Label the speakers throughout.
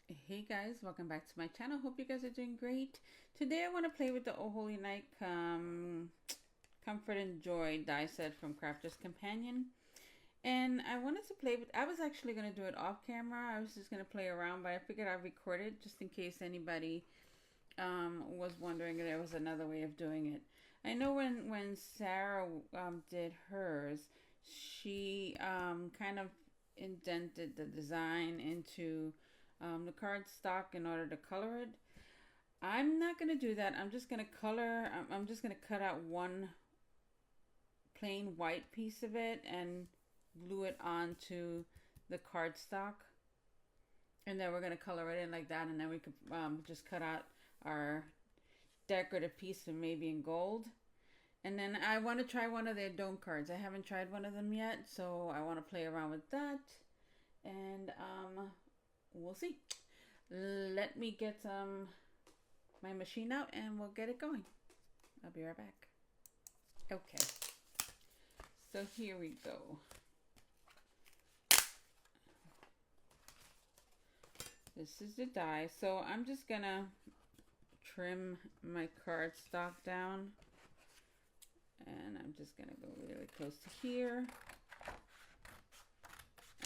Speaker 1: Hey guys, welcome back to my channel. Hope you guys are doing great. Today I want to play with the Oh Holy Night Comfort and Joy die set from Crafter's Companion. And I wanted to play with, I was actually going to do it off camera. I was just going to play around, but I figured I'd record it just in case anybody was wondering if there was another way of doing it. I know when Sarah did hers, she kind of indented the design into the card stock in order to color it. I'm not going to do that. I'm just going to color, I'm just going to cut out one plain white piece of it and glue it onto the cardstock. And then we're going to color it in like that. And then we could just cut out our decorative piece and maybe in gold. And then I want to try one of their dome cards. I haven't tried one of them yet, so I want to play around with that. And we'll see. Let me get my machine out and we'll get it going. I'll be right back. Okay, so here we go. This is the die. So I'm just gonna trim my cardstock down, and I'm just gonna go really close to here.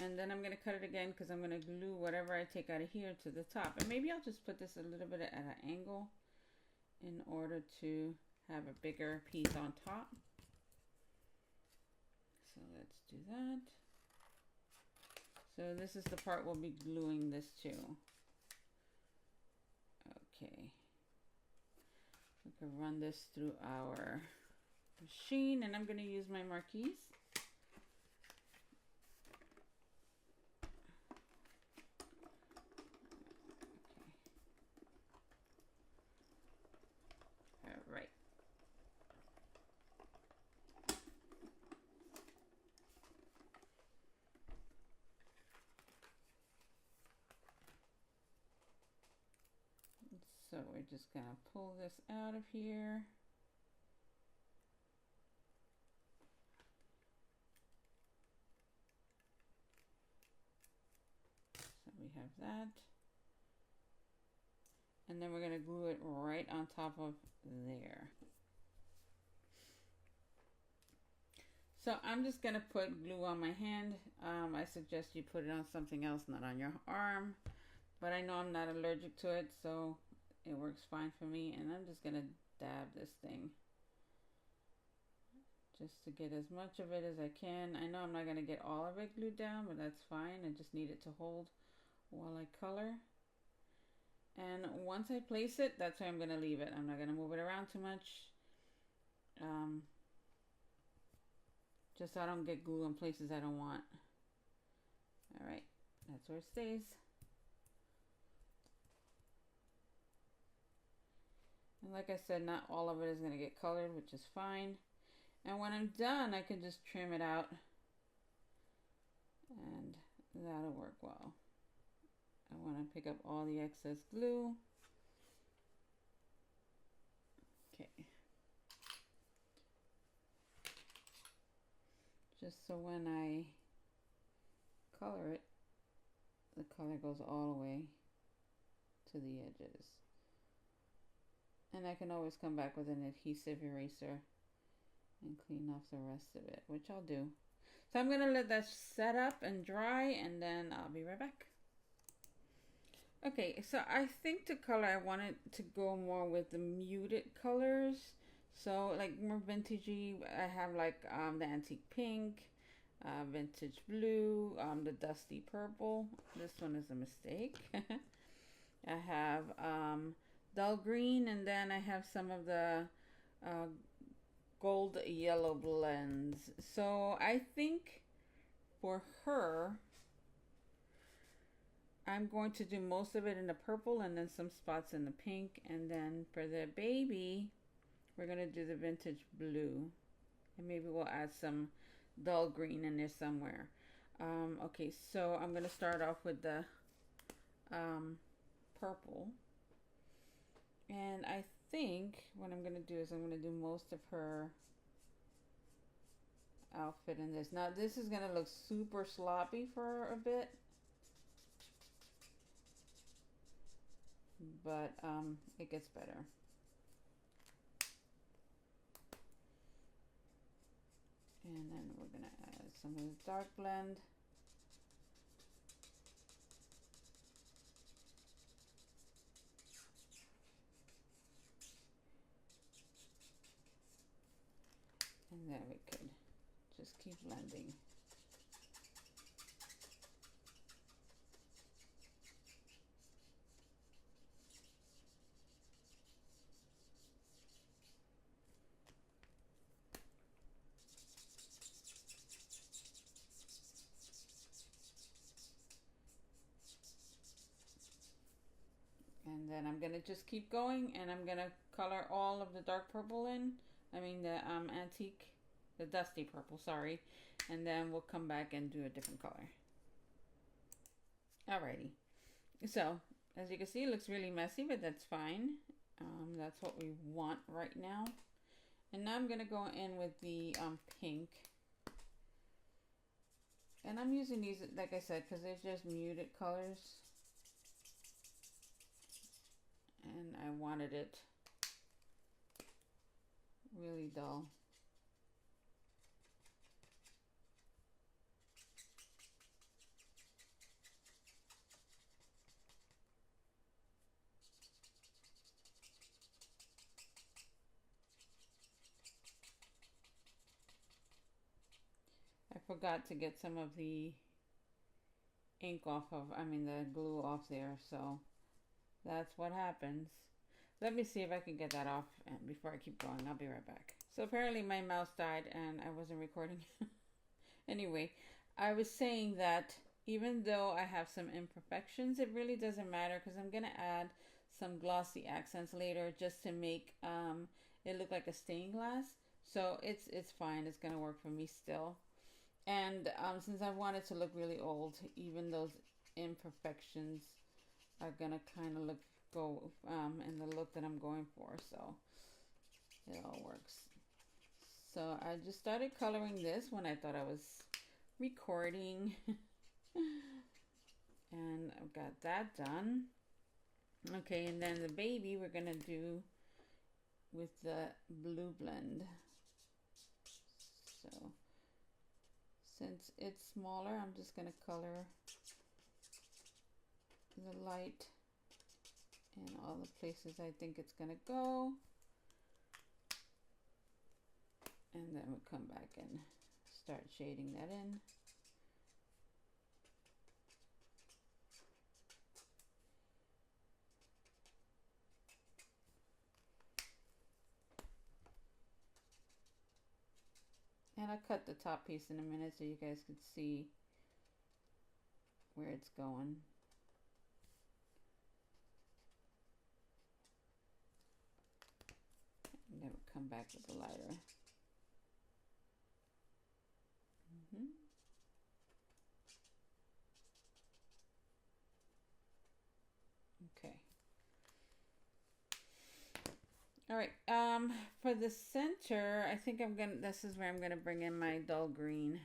Speaker 1: And then I'm going to cut it again because I'm going to glue whatever I take out of here to the top. And maybe I'll just put this a little bit at an angle in order to have a bigger piece on top. So let's do that. So this is the part we'll be gluing this to. Okay. We can run this through our machine, and I'm going to use my marquise. Right. So we're just gonna pull this out of here. So we have that. And then we're gonna glue it right on top of there. So I'm just going to put glue on my hand. I suggest you put it on something else, not on your arm. But I know I'm not allergic to it, so it works fine for me. And I'm just going to dab this thing, just to get as much of it as I can. I know I'm not going to get all of it glued down, but that's fine. I just need it to hold while I color. And once I place it, that's where I'm going to leave it. I'm not going to move it around too much. Just so I don't get glue in places I don't want. Alright, that's where it stays. And like I said, not all of it is going to get colored, which is fine. And when I'm done, I can just trim it out. And that'll work well. I want to pick up all the excess glue. Okay. Just so when I color it, the color goes all the way to the edges. And I can always come back with an adhesive eraser and clean off the rest of it, which I'll do. So I'm going to let that set up and dry, and then I'll be right back. Okay, so I think the color I wanted to go more with the muted colors. So like more vintagey. I have like the antique pink, vintage blue, the dusty purple. This one is a mistake. I have dull green, and then I have some of the gold yellow blends. So I think for her, I'm going to do most of it in the purple and then some spots in the pink. And then for the baby, we're going to do the vintage blue. And maybe we'll add some dull green in there somewhere. Okay, so I'm going to start off with the purple. And I think what I'm going to do is I'm going to do most of her outfit in this. Now this is going to look super sloppy for a bit. but it gets better. And then we're gonna add some of the dark blend. And then we could just keep blending. And then I'm gonna just keep going, and I'm gonna color all of the dark purple in. I mean the antique, the dusty purple, sorry. And then we'll come back and do a different color. Alrighty. So, as you can see, it looks really messy, but that's fine. That's what we want right now. And now I'm gonna go in with the pink. And I'm using these, like I said, because they're just muted colors. And I wanted it really dull. I forgot to get some of the ink off of, the glue off there, so that's what happens. Let me see if I can get that off and before I keep going. I'll be right back. So apparently my mouse died and I wasn't recording. Anyway, I was saying that even though I have some imperfections, it really doesn't matter because I'm going to add some glossy accents later just to make it look like a stained glass. So it's fine. It's going to work for me still. And since I want it to look really old, even those imperfections are going to kind of go in the look that I'm going for. So it all works. So I just started coloring this when I thought I was recording. And I've got that done. Okay, and then the baby we're gonna do with the blue blend. So since it's smaller, I'm just gonna color the light in all the places I think it's gonna go. And then we'll come back and start shading that in. And I'll cut the top piece in a minute so you guys can see where it's going. And then we'll come back with the lighter. Okay. All right. For the center, I think this is where I'm gonna bring in my dull green,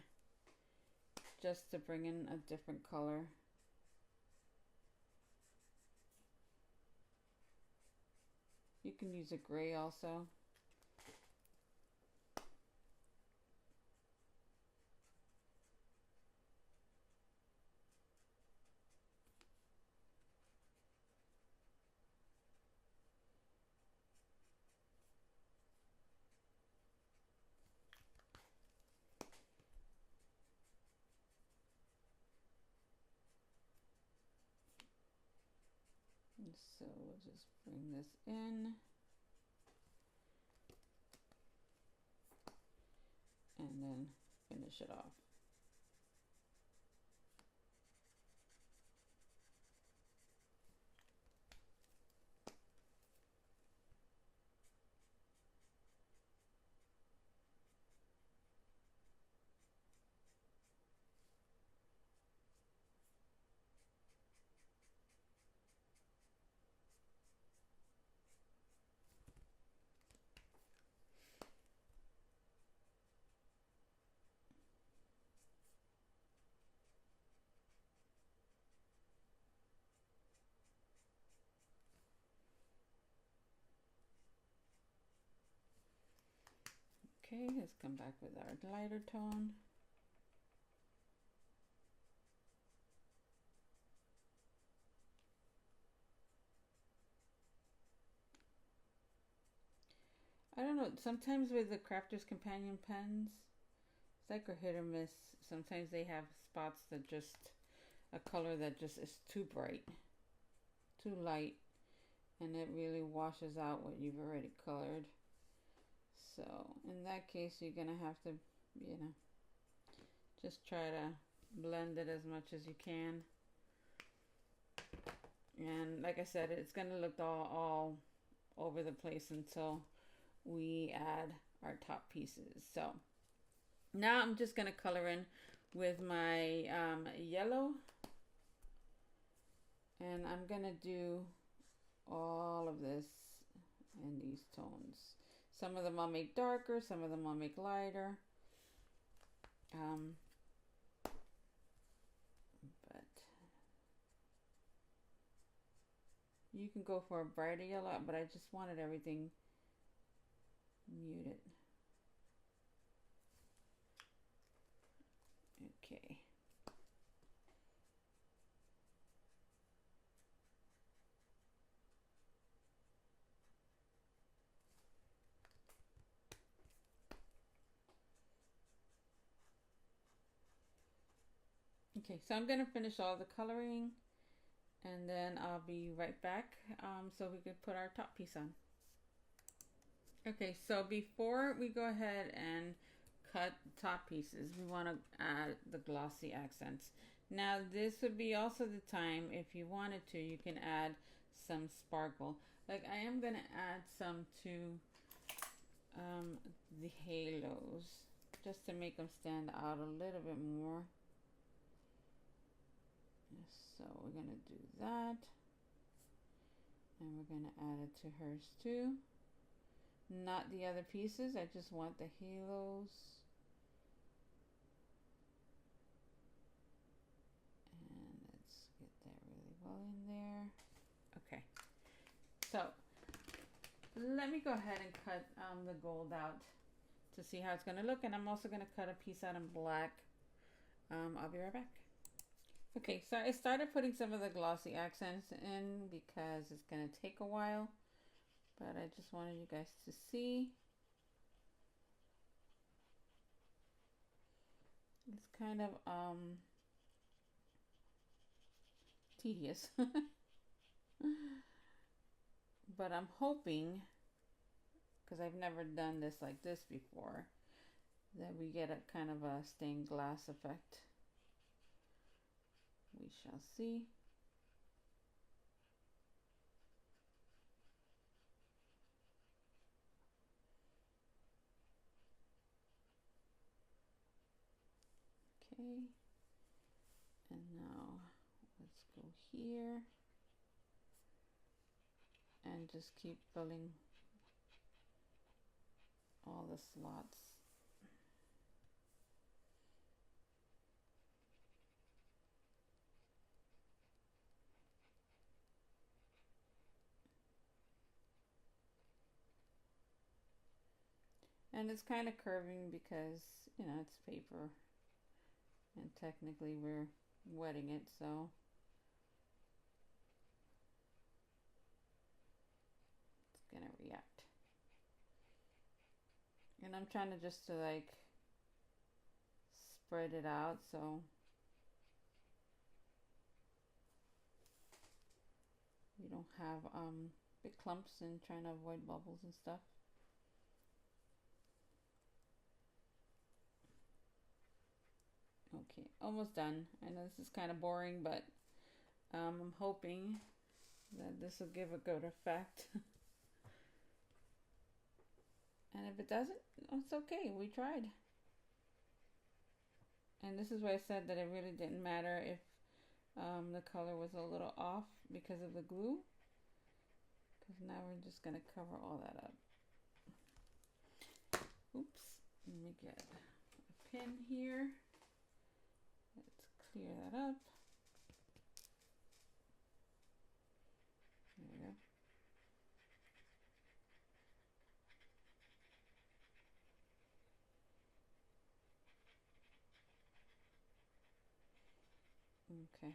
Speaker 1: just to bring in a different color. You can use a gray also. So we'll just bring this in. And then finish it off. Okay, let's come back with our lighter tone. I don't know, sometimes with the Crafter's Companion pens, it's like a hit or miss. Sometimes they have spots that just, a color that just is too bright, too light, and it really washes out what you've already colored. So in that case, you're gonna have to, you know, just try to blend it as much as you can. And like I said, it's gonna look all over the place until we add our top pieces. So now I'm just gonna color in with my yellow, and I'm gonna do all of this in these tones. Some of them I'll make darker, some of them I'll make lighter. But you can go for a brighter yellow, but I just wanted everything muted. Okay. Okay, so I'm going to finish all the coloring, and then I'll be right back so we can put our top piece on. Okay, so before we go ahead and cut top pieces, we want to add the glossy accents. Now this would be also the time, if you wanted to, you can add some sparkle. Like I am going to add some to the halos, just to make them stand out a little bit more. So we're going to do that, and we're going to add it to hers too. Not the other pieces, I just want the halos. And let's get that really well in there. Okay, so let me go ahead and cut the gold out to see how it's going to look, and I'm also going to cut a piece out in black. I'll be right back. Okay, so I started putting some of the glossy accents in because it's going to take a while, but I just wanted you guys to see. It's kind of tedious, but I'm hoping, because I've never done this like this before, that we get a kind of a stained glass effect. We shall see. Okay, and now let's go here and just keep filling all the slots. And it's kind of curving because, you know, it's paper, and technically we're wetting it, so it's gonna react. And I'm trying to just to like spread it out so you don't have big clumps, and trying to avoid bubbles and stuff. Okay, almost done. I know this is kind of boring, but I'm hoping that this will give a good effect. And if it doesn't, it's okay. We tried. And this is why I said that it really didn't matter if the color was a little off because of the glue. Because now we're just going to cover all that up. Oops. Let me get a pin here. Let's clear that up. There we go. Okay,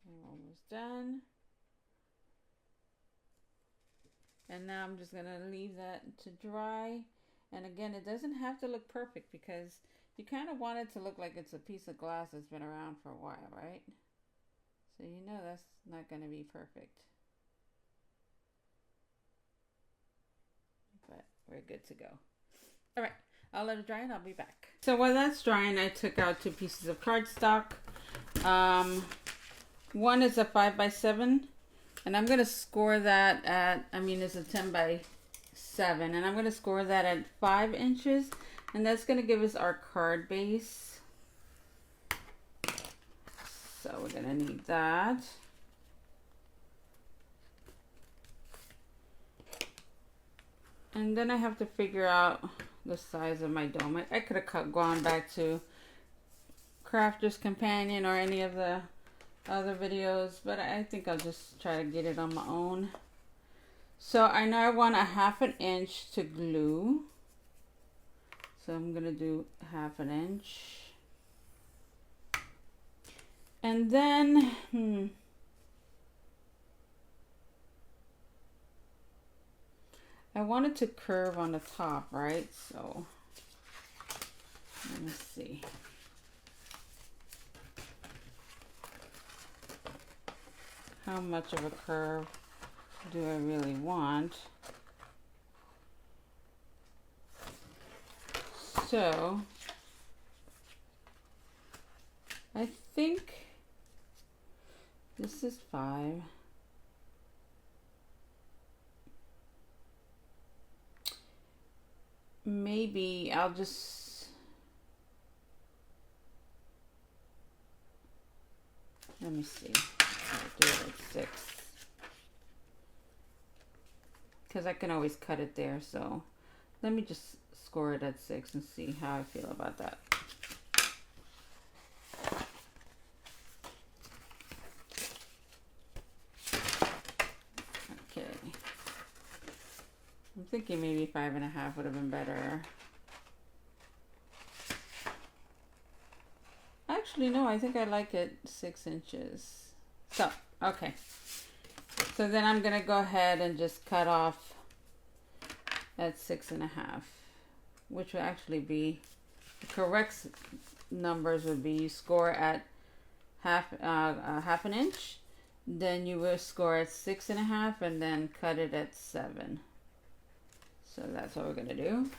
Speaker 1: I'm almost done. And now I'm just gonna leave that to dry. And again, it doesn't have to look perfect because you kind of want it to look like it's a piece of glass that's been around for a while, right? So you know that's not gonna be perfect. But we're good to go. All right, I'll let it dry and I'll be back. So while that's drying, I took out 2 pieces of cardstock. One is a 5x7, and I'm gonna score that at, it's a 10x7, and I'm gonna score that at 5 inches, and that's gonna give us our card base. So we're gonna need that. And then I have to figure out the size of my dome. I could have gone back to Crafter's Companion or any of the other videos, but I think I'll just try to get it on my own. So I know I want a 1/2 inch to glue. So I'm gonna do 1/2 inch. And then, I want it to curve on the top, right? So let me see. How much of a curve do I really want? So I think this is 5. Maybe I'll just, let me see. I'll do it at 6. Because I can always cut it there. So let me just score it at 6 and see how I feel about that. Okay. I'm thinking maybe 5.5 would have been better. Actually, no, I think I like it 6 inches. So, okay. So then I'm gonna go ahead and just cut off at 6.5, which will actually be, the correct numbers would be, you score at 1/2 inch, then you will score at 6.5, and then cut it at 7. So that's what we're gonna do.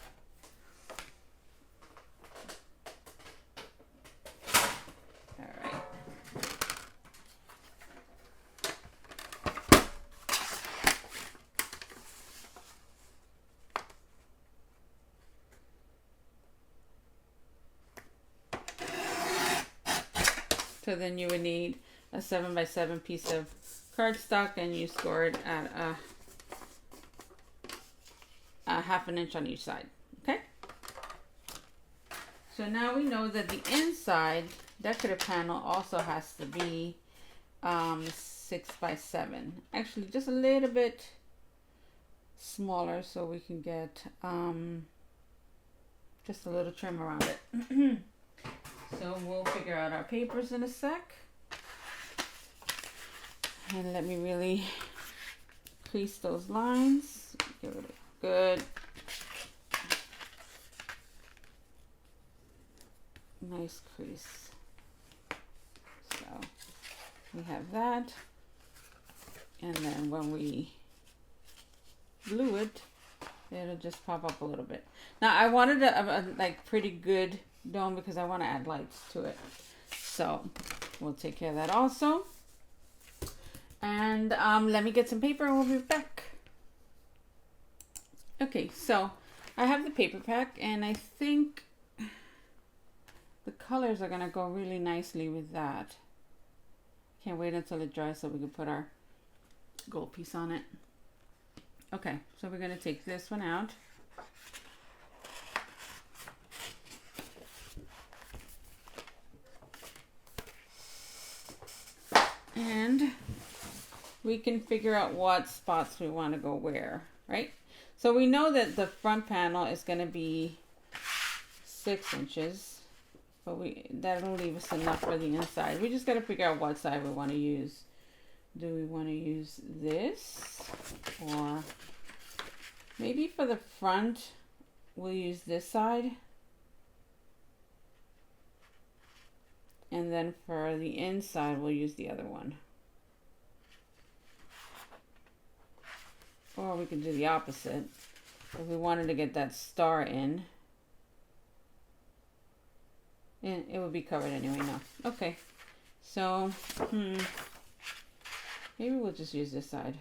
Speaker 1: So then you would need a 7x7 piece of cardstock, and you score it at a 1/2 inch on each side. Okay. So now we know that the inside decorative panel also has to be 6x7. Actually, just a little bit smaller so we can get just a little trim around it. So we'll figure out our papers in a sec. And let me really crease those lines. Give it a good, nice crease. So we have that. And then when we glue it, it'll just pop up a little bit. Now I wanted a like pretty good dome because I want to add lights to it. So we'll take care of that also. And let me get some paper and we'll be back. Okay, so I have the paper pack, and I think the colors are gonna go really nicely with that. Can't wait until it dries so we can put our gold piece on it. Okay, so we're gonna take this one out. And we can figure out what spots we want to go where, right? So we know that the front panel is going to be 6 inches but that'll leave us enough for the inside. We just got to figure out what side we want to use. Do we want to use this, or maybe for the front we'll use this side, and then for the inside we'll use the other one. Or we could do the opposite if we wanted to get that star in. And it would be covered anyway now. Okay, so maybe we'll just use this side.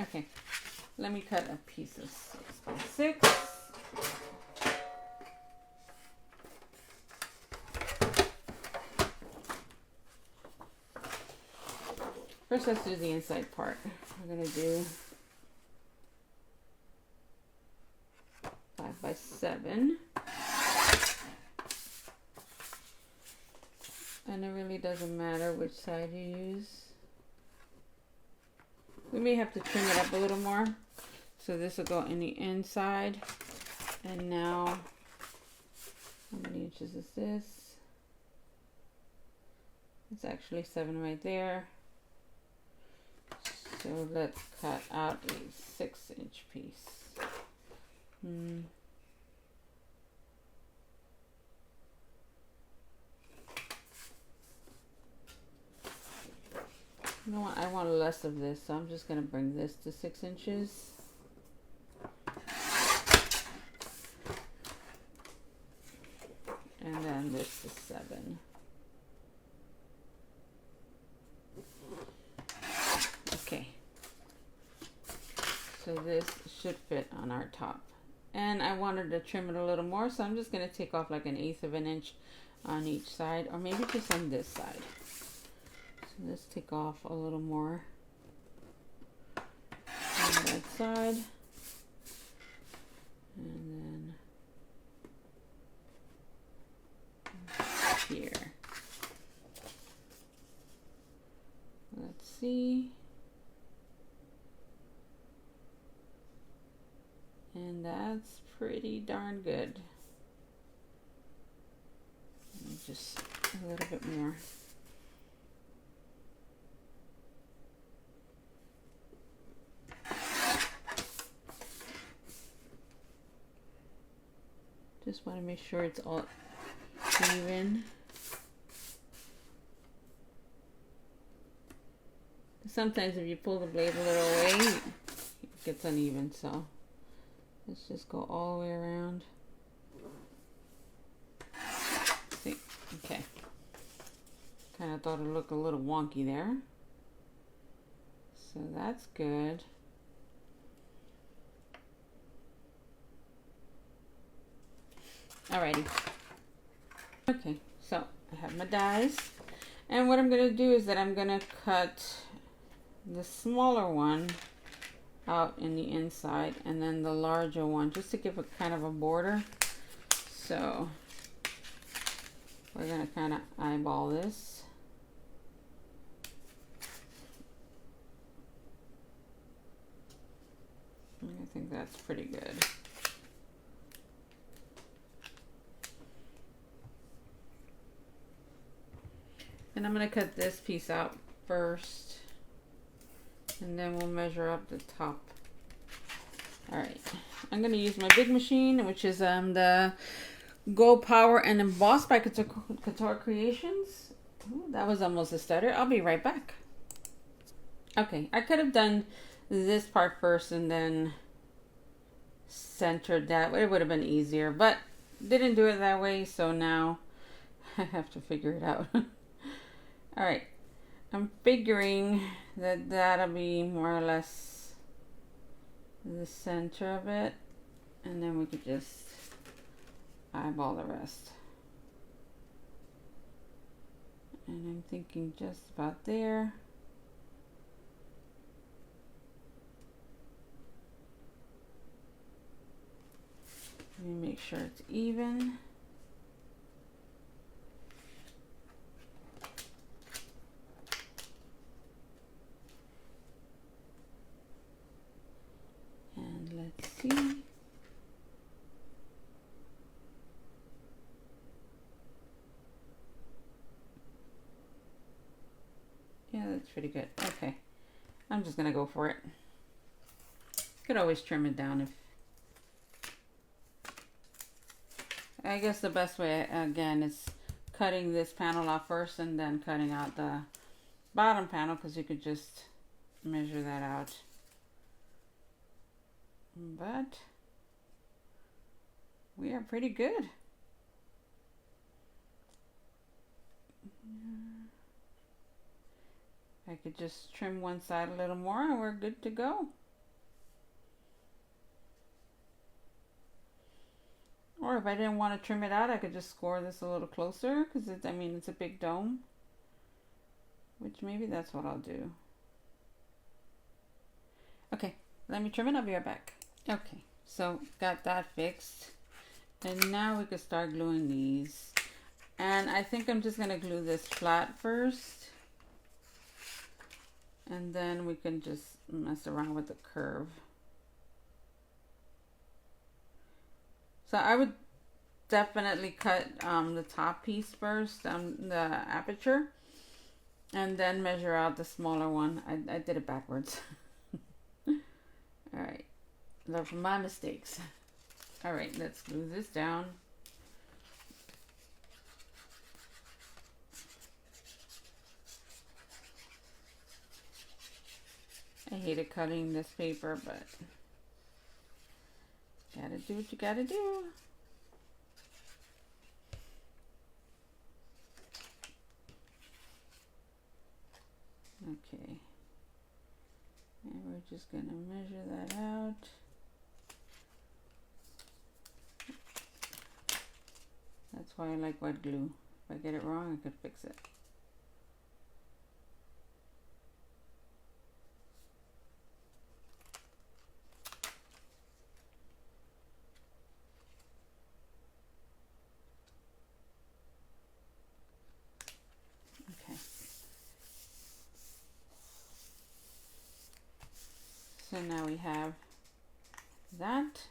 Speaker 1: Okay, let me cut a piece of 6 by 6. First, let's do the inside part. We're gonna do 5 by 7. And it really doesn't matter which side you use. We may have to trim it up a little more. So this will go in the inside. And now, how many inches is this? It's actually 7 right there. So let's cut out a 6-inch piece. You know what? I want less of this, so I'm just going to bring this to 6 inches. And then this is 7. Okay. So this should fit on our top. And I wanted to trim it a little more, so I'm just going to take off like 1/8 of an inch on each side, or maybe just on this side. So let's take off a little more on that side. And then here. Let's see. And that's pretty darn good. Just a little bit more. Just want to make sure it's all even. Sometimes if you pull the blade a little away, it gets uneven, so let's just go all the way around. See, okay. Kind of thought it looked a little wonky there. So that's good. Alrighty. Okay, so I have my dies. And what I'm going to do is that I'm going to cut the smaller one out in the inside and then the larger one just to give a kind of a border. So we're going to kind of eyeball this. I think that's pretty good. And I'm going to cut this piece out first, and then we'll measure up the top. All right, I'm going to use my big machine, which is the Go Power and Emboss by Couture Creations. Ooh, that was almost a stutter. I'll be right back. Okay, I could have done this part first and then centered that. It would have been easier, but didn't do it that way, so now I have to figure it out. All right, I'm figuring that that'll be more or less the center of it, and then we could just eyeball the rest. And I'm thinking just about there. Let me make sure it's even. And let's That's pretty good. Okay. I'm just gonna go for it. Could always trim it down if... I guess the best way, again, is cutting this panel off first and then cutting out the bottom panel, because you could just measure that out. But we are pretty good. I could just trim one side a little more and we're good to go. Or if I didn't want to trim it out, I could just score this a little closer, because I mean, it's a big dome. Which maybe that's what I'll do. Okay, let me trim it. I'll be right back. Okay, so got that fixed. And now we can start gluing these. And I think I'm just going to glue this flat first. And then we can just mess around with the curve. So I would definitely cut the top piece first, the aperture, and then measure out the smaller one. I did it backwards. All right, those are my mistakes. All right, let's glue this down. I hated cutting this paper, but gotta do what you gotta do. Okay, and we're just gonna measure that out. That's why I like wet glue. If I get it wrong, I could fix it. So now we have that,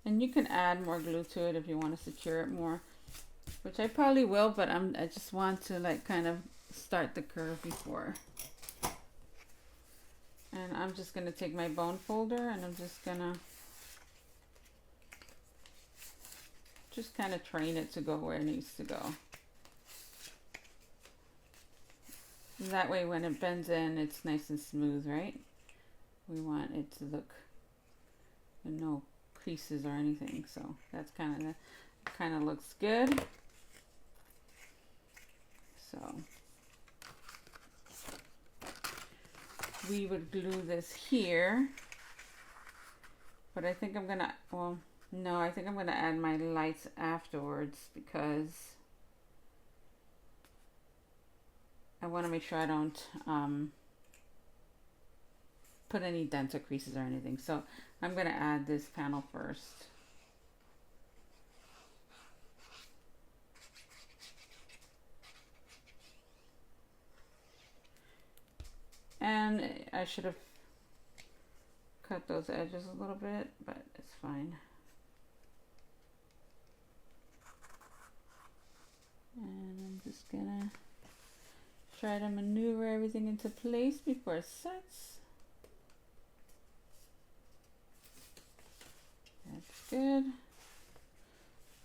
Speaker 1: and you can add more glue to it if you want to secure it more, which I probably will, but I just want to like kind of start the curve before. And I'm just going to take my bone folder and I'm just going to kind of train it to go where it needs to go. That way when it bends in, it's nice and smooth, right? We want it to look no creases or anything, so that's kind of looks good. So we would glue this here, but I think I'm gonna, well, no, I think I'm gonna add my lights afterwards, because I want to make sure I don't put any dents or creases or anything. So I'm going to add this panel first. And I should have cut those edges a little bit, but it's fine. And I'm just gonna try to maneuver everything into place before it sets. That's good.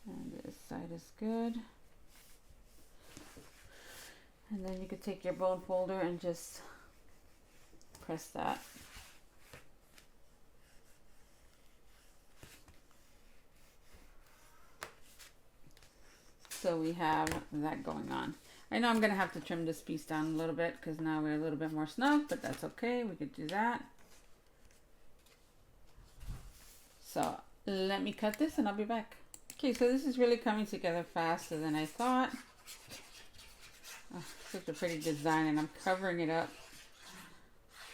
Speaker 1: And this side is good. And then you could take your bone folder and just press that. So we have that going on. I know I'm going to have to trim this piece down a little bit because now we're a little bit more snug, but that's okay. We could do that. So let me cut this and I'll be back. Okay, so this is really coming together faster than I thought. Oh, such a pretty design, and I'm covering it up.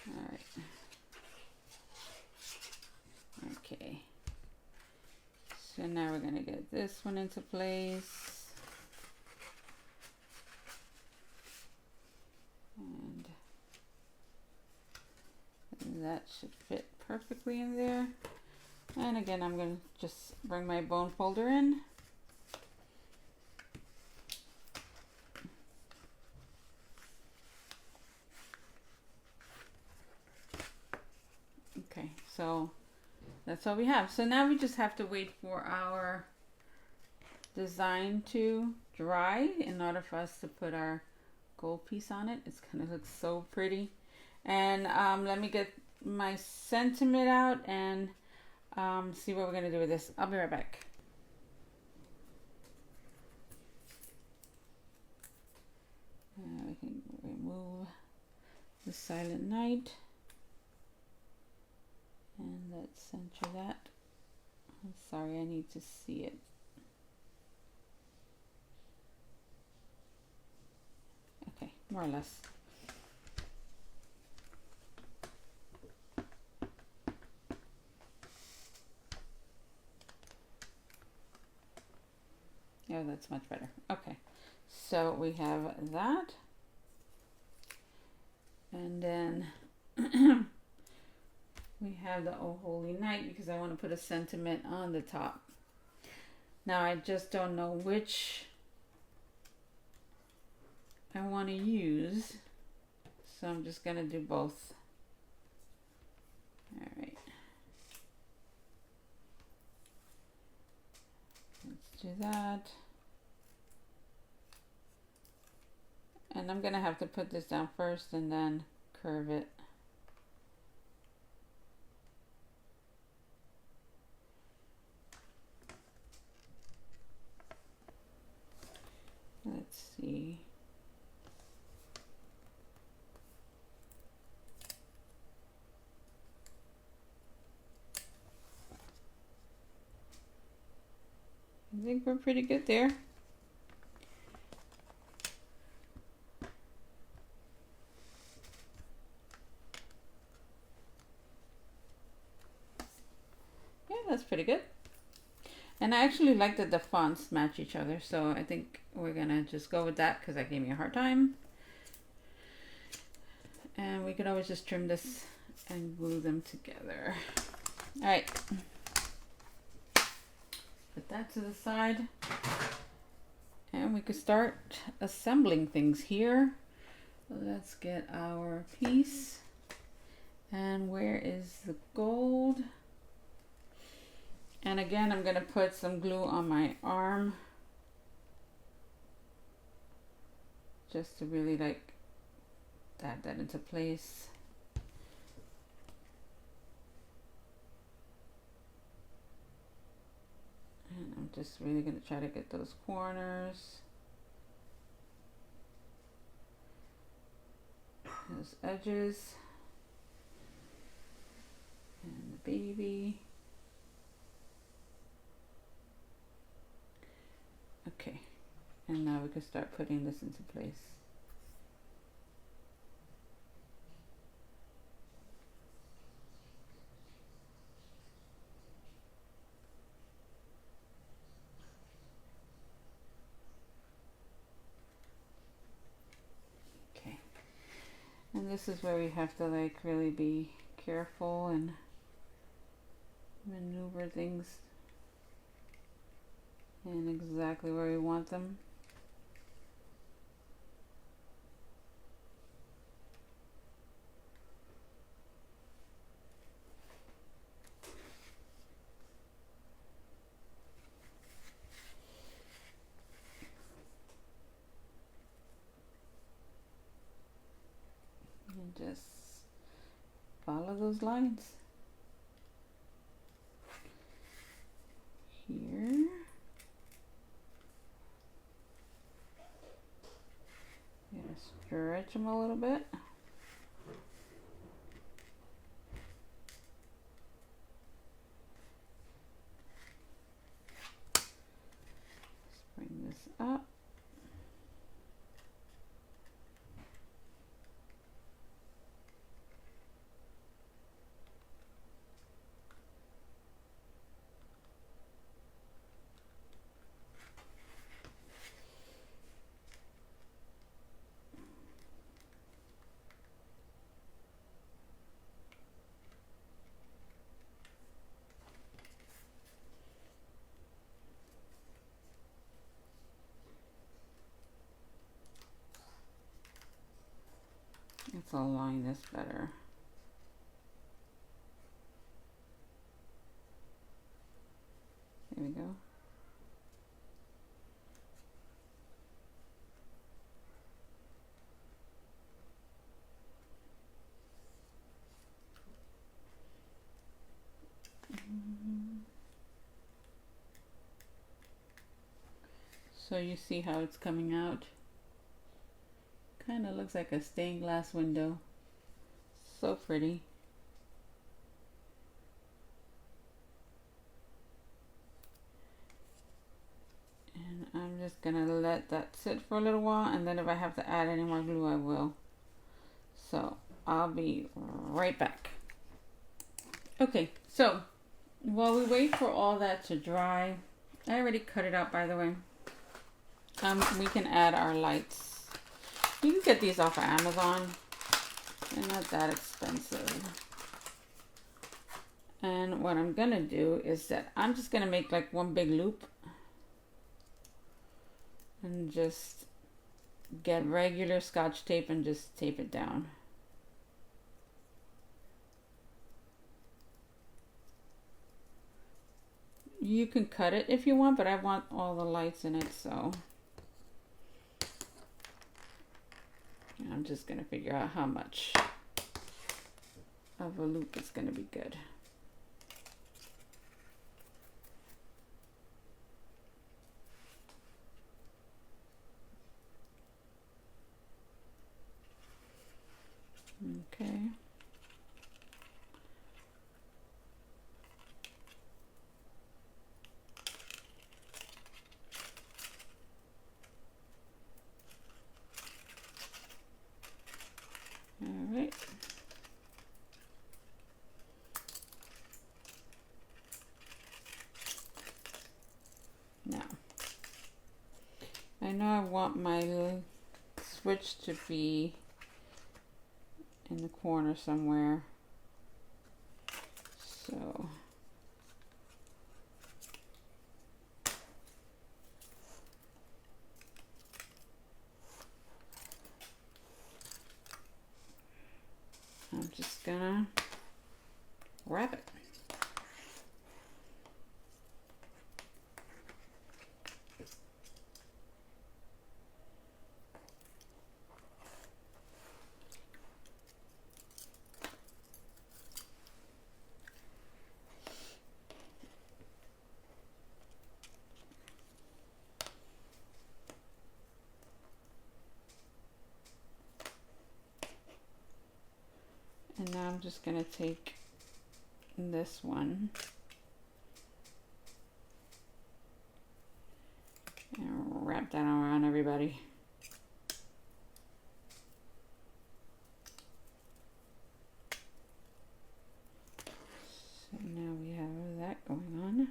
Speaker 1: All right. Okay. So now we're going to get this one into place. And that should fit perfectly in there. And again, I'm going to just bring my bone folder in. So that's all we have. So now we just have to wait for our design to dry in order for us to put our gold piece on it. It's gonna look so pretty. And let me get my sentiment out and see what we're gonna do with this. I'll be right back. We can remove the Silent Night and let's center that. I'm sorry, I need to see it. Okay, more or less. Yeah, that's much better. Okay, so we have that. And then we have the Oh Holy Night because I want to put a sentiment on the top. Now I just don't know which I want to use, so I'm just going to do both. All right. Let's do that. And I'm going to have to put this down first and then curve it. Let's see. I think we're pretty good there. Yeah, that's pretty good. And I actually like that the fonts match each other, so I think we're gonna just go with that because that gave me a hard time. And we could always just trim this and glue them together. All right. Put that to the side. And we could start assembling things here. Let's get our piece. And where is the gold? And again, I'm gonna put some glue on my arm just to really like add that into place. And I'm just really gonna try to get those corners, those edges, and the baby. Okay, and now we can start putting this into place. Okay, and this is where we have to like really be careful and maneuver things in exactly where we want them. And just follow those lines. Here. Gonna stretch them a little bit. Let's bring this up. Let's align this better. So you see how it's coming out. Kind of looks like a stained glass window. So pretty. And I'm just gonna let that sit for a little while, and then if I have to add any more glue, I will. So I'll be right back. Okay, so while we wait for all that to dry, I already cut it out, by the way. We can add our lights. You can get these off of Amazon. They're not that expensive. And what I'm gonna do is that I'm just gonna make like one big loop and just get regular Scotch tape and just tape it down. You can cut it if you want, but I want all the lights in it, so I'm just gonna figure out how much of a loop is gonna be good. Okay. All right. Now, I know I want my switch to be in the corner somewhere. So I'm just gonna wrap it. And now I'm just gonna take this one and wrap that around everybody. So now we have that going on.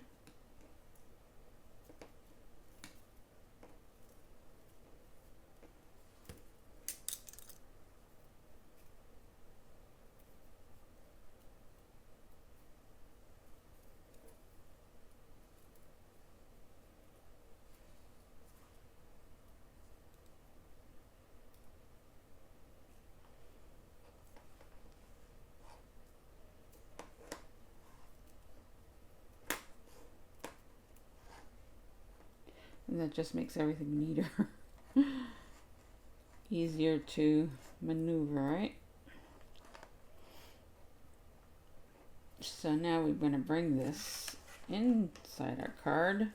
Speaker 1: And that just makes everything neater. Easier to maneuver, right? So now we're going to bring this inside our card.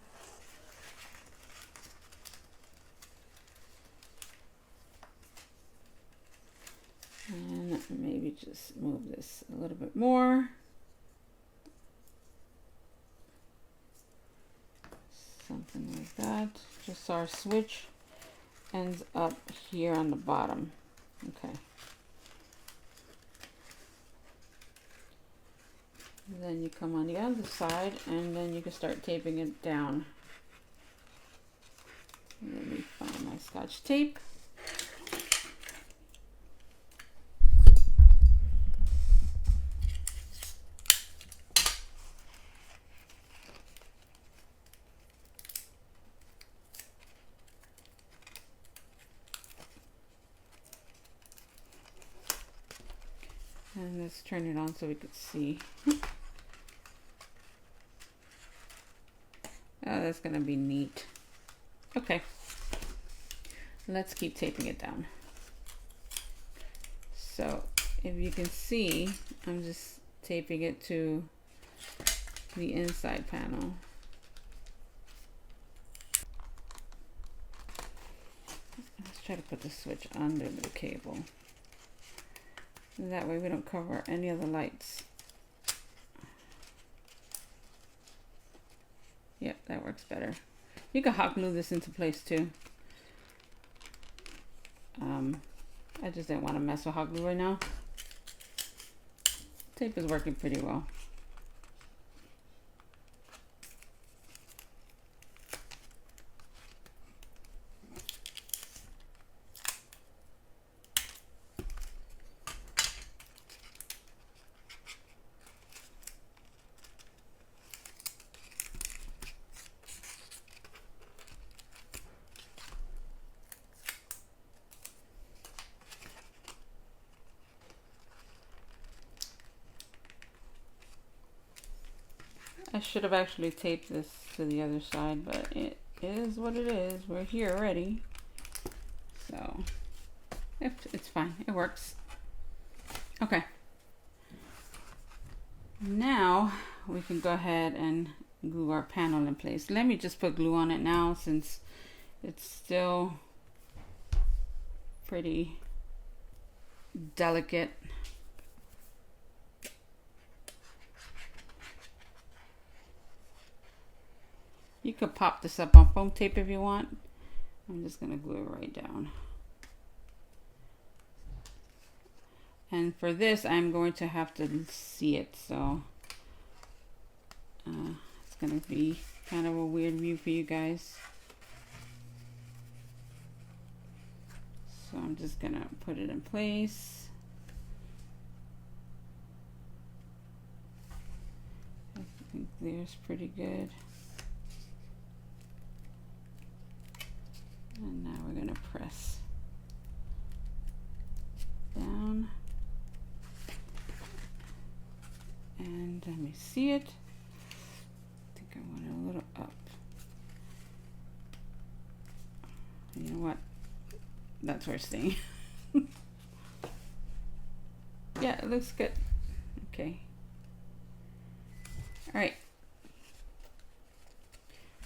Speaker 1: And maybe just move this a little bit more. Something like that. Just so our switch ends up here on the bottom. Okay. Then you come on the other side and then you can start taping it down. Let me find my Scotch tape. And let's turn it on so we could see. Oh, that's gonna be neat. Okay, let's keep taping it down. So if you can see, I'm just taping it to the inside panel. try to put the switch under the cable. That way we don't cover any of the lights. Yep, that works better. You can hot glue this into place too. I just didn't want to mess with hot glue right now. Tape is working pretty well. I should have actually taped this to the other side, but it is what it is. We're here already. So, it's fine. It works. Okay. Now, we can go ahead and glue our panel in place. Let me just put glue on it now since it's still pretty delicate. You could pop this up on foam tape if you want. I'm just going to glue it right down. And for this, I'm going to have to see it. So it's going to be kind of a weird view for you guys. So I'm just going to put it in place. I think there's pretty good. And now we're going to press down. And let me see it. I think I want it a little up. You know what? That's worst thing. Yeah, it looks good. Okay. All right.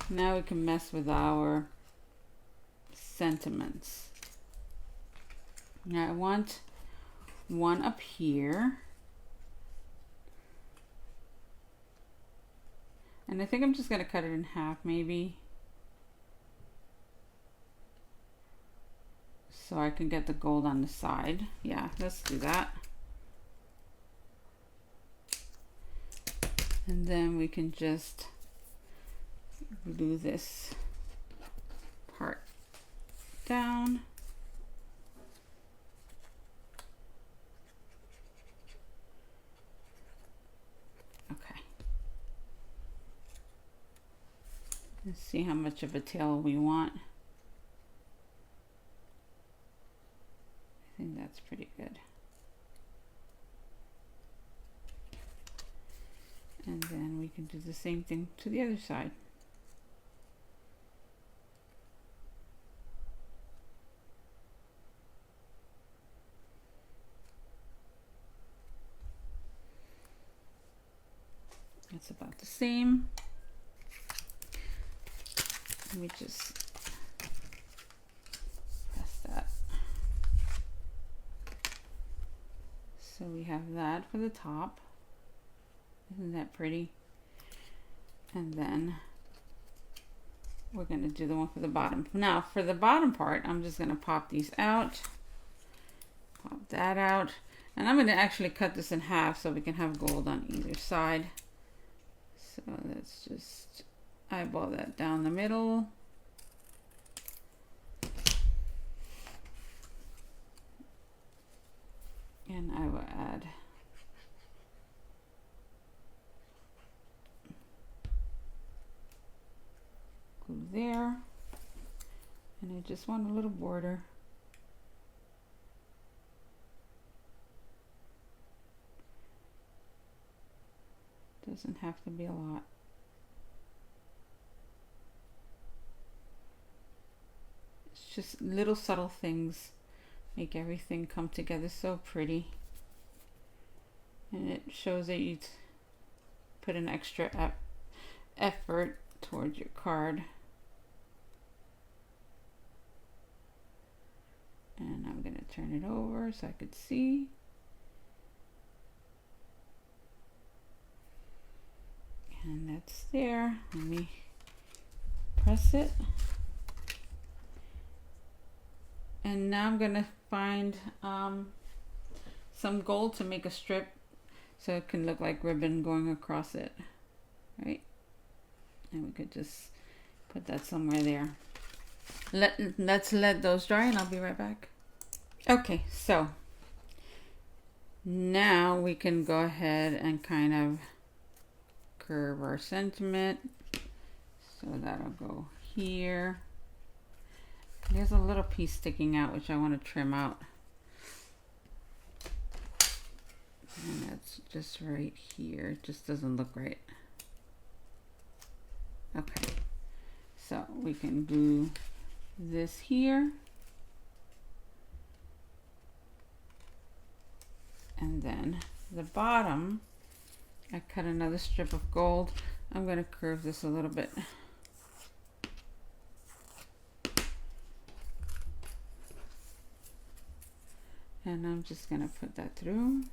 Speaker 1: Now we can mess with our sentiments. Now I want one up here. And I think I'm just going to cut it in half maybe. So I can get the gold on the side. Yeah, let's do that. And then we can just glue this part down. Okay. Let's see how much of a tail we want. I think that's pretty good. And then we can do the same thing to the other side. It's about the same. Let me just press that. So we have that for the top. Isn't that pretty? And then we're going to do the one for the bottom. Now for the bottom part, I'm just going to pop these out. Pop that out. And I'm going to actually cut this in half so we can have gold on either side. So let's just eyeball that down the middle. And I will add glue there. And I just want a little border. Doesn't have to be a lot. It's just little subtle things make everything come together so pretty. And it shows that you put an extra effort towards your card. turn it over so I could see. And that's there. Let me press it. And now I'm gonna find some gold to make a strip so it can look like ribbon going across it, right? And we could just put that somewhere there. Let's let those dry and I'll be right back. Okay, so now we can go ahead and kind of curve our sentiment. So that'll go here. There's a little piece sticking out which I want to trim out. And that's just right here. It just doesn't look right. Okay. So we can do this here. And then the bottom, I cut another strip of gold. I'm going to curve this a little bit. And I'm just going to put that through.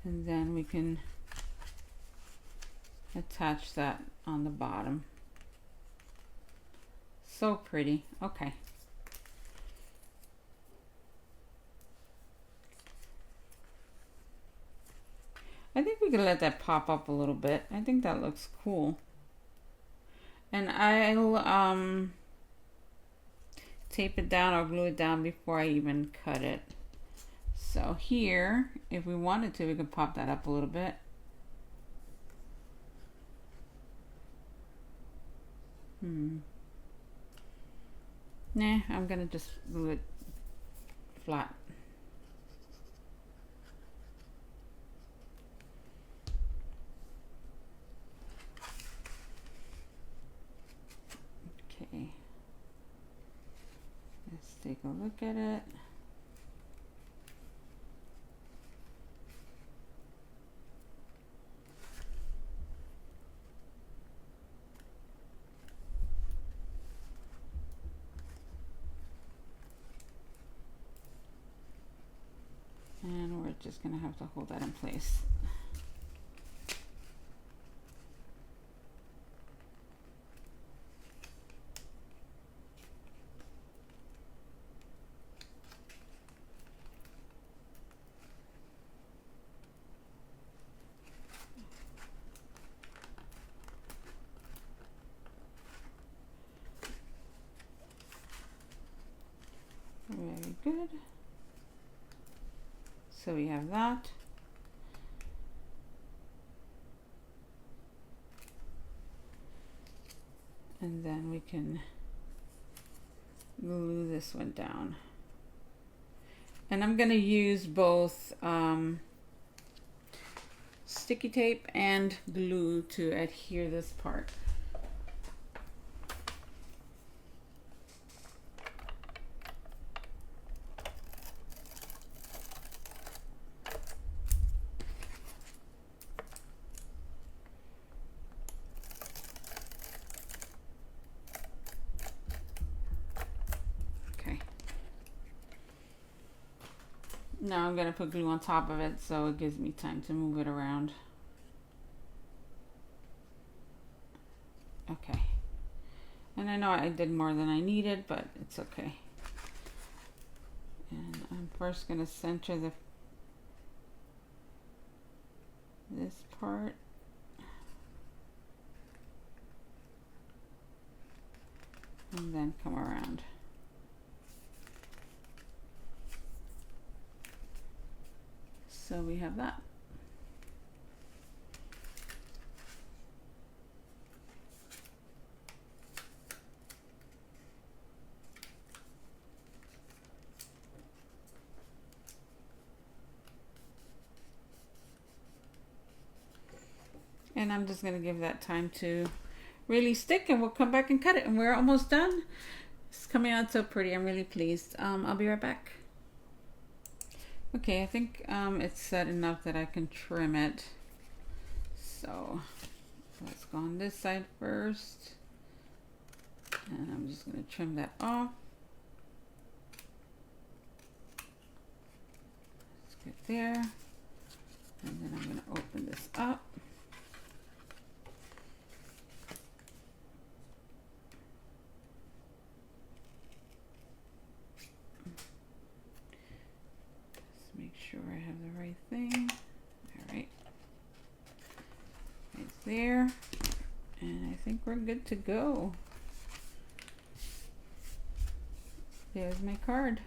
Speaker 1: And then we can attach that on the bottom. So pretty. Okay. I think we could let that pop up a little bit. I think that looks cool. And I'll tape it down or glue it down before I even cut it. So here, if we wanted to, we could pop that up a little bit. Nah, I'm gonna just glue it flat. Okay. Let's take a look at it. And we're just going to have to hold that in place. Very good. So we have that. And then we can glue this one down. And I'm going to use both sticky tape and glue to adhere this part. Now I'm going to put glue on top of it so it gives me time to move it around. Okay. And I know I did more than I needed, but it's okay. And I'm first going to center this part. And then come around. So we have that. And I'm just going to give that time to really stick, and we'll come back and cut it, and we're almost done. It's coming out so pretty. I'm really pleased. I'll be right back. Okay, I think it's set enough that I can trim it. So let's go on this side first. And I'm just going to trim that off. Let's get there. And then I'm going to open this up. Let's make sure I have the right thing. All right. Right there. And I think we're good to go. There's my card.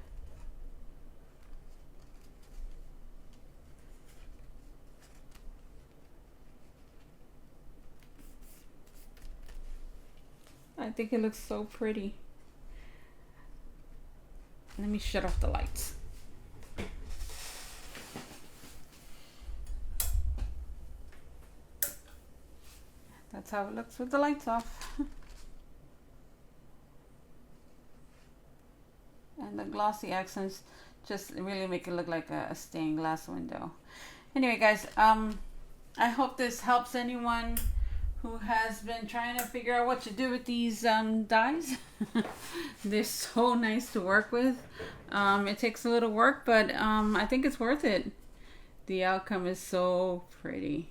Speaker 1: I think it looks so pretty. Let me shut off the lights. That's how it looks with the lights off. And the glossy accents just really make it look like a stained glass window. Anyway, guys, I hope this helps anyone who has been trying to figure out what to do with these dies. They're so nice to work with. It takes a little work, but I think it's worth it. The outcome is so pretty.